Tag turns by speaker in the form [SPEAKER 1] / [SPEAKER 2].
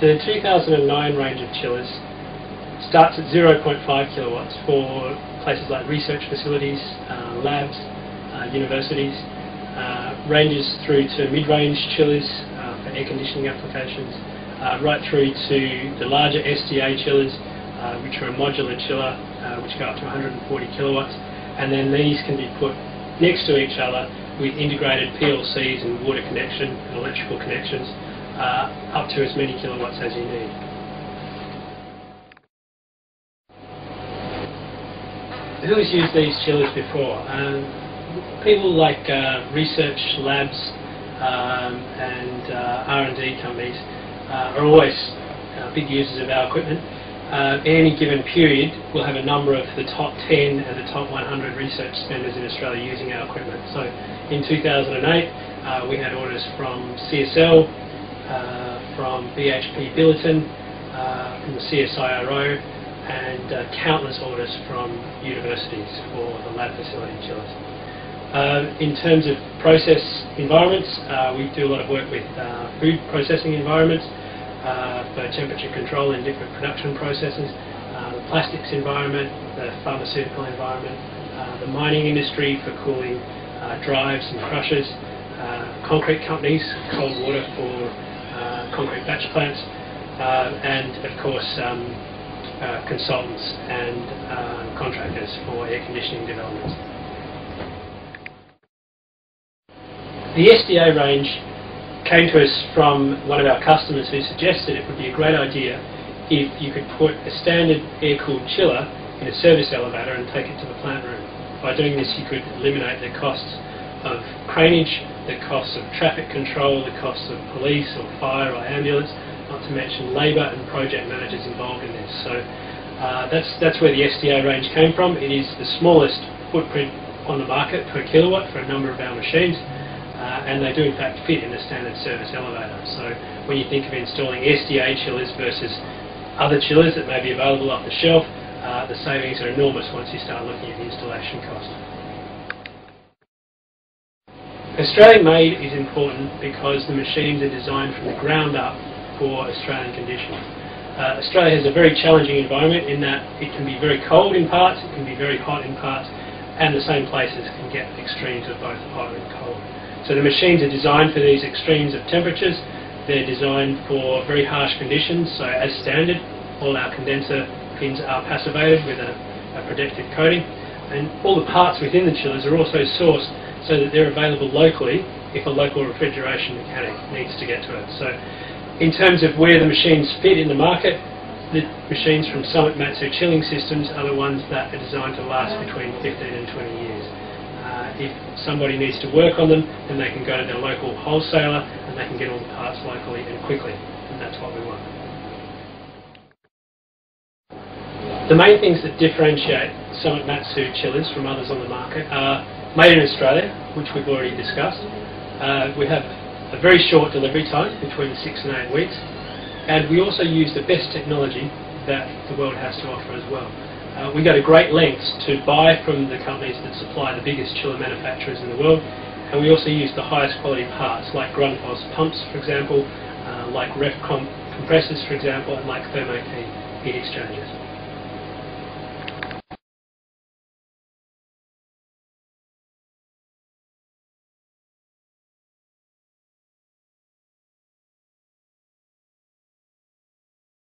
[SPEAKER 1] The 2009 range of chillers starts at 0.5 kilowatts for places like research facilities, labs, universities, ranges through to mid-range chillers for air conditioning applications, right through to the larger SDA chillers, which are a modular chiller, which go up to 140 kilowatts, and then these can be put next to each other with integrated PLCs and water connection and electrical connections, up to as many kilowatts as you need. Who has used these chillers before? People like research labs and R&D companies are always big users of our equipment. In any given period, we'll have a number of the top 10 and the top 100 research spenders in Australia using our equipment. So in 2008, we had orders from CSL, from BHP Billiton, from the CSIRO, and countless orders from universities for the lab facility chillers. In terms of process environments, we do a lot of work with food processing environments, for temperature control in different production processes, the plastics environment, the pharmaceutical environment, the mining industry for cooling drives and crushers, concrete companies, cold water for concrete batch plants, and of course consultants and contractors for air conditioning developments. The SDA range came to us from one of our customers who suggested it would be a great idea if you could put a standard air-cooled chiller in a service elevator and take it to the plant room. By doing this, you could eliminate the costs of craneage, the costs of traffic control, the costs of police or fire or ambulance, not to mention labour and project managers involved in this. So that's where the SDA range came from. It is the smallest footprint on the market per kilowatt for a number of our machines. And they do in fact fit in the standard service elevator. So when you think of installing SDA chillers versus other chillers that may be available off the shelf, the savings are enormous once you start looking at the installation cost. Australian made is important because the machines are designed from the ground up for Australian conditions. Australia has a very challenging environment in that it can be very cold in parts, it can be very hot in parts, and the same places can get extremes of both hot and cold. So the machines are designed for these extremes of temperatures. They're designed for very harsh conditions. So as standard, all our condenser pins are passivated with a protective coating. And all the parts within the chillers are also sourced so that they're available locally if a local refrigeration mechanic needs to get to it. So in terms of where the machines fit in the market, the machines from Summit Matsu chilling systems are the ones that are designed to last between 15 and 20 years. If somebody needs to work on them, then they can go to their local wholesaler and they can get all the parts locally and quickly, and that's what we want. The main things that differentiate Summit Matsu chillers from others on the market are made in Australia, which we've already discussed. We have a very short delivery time, between 6 and 8 weeks, and we also use the best technology that the world has to offer as well. We go to great lengths to buy from the companies that supply the biggest chiller manufacturers in the world, and we also use the highest quality parts like Grundfos pumps, for example, like Ferret compressors, for example, and like Thermo heat exchangers.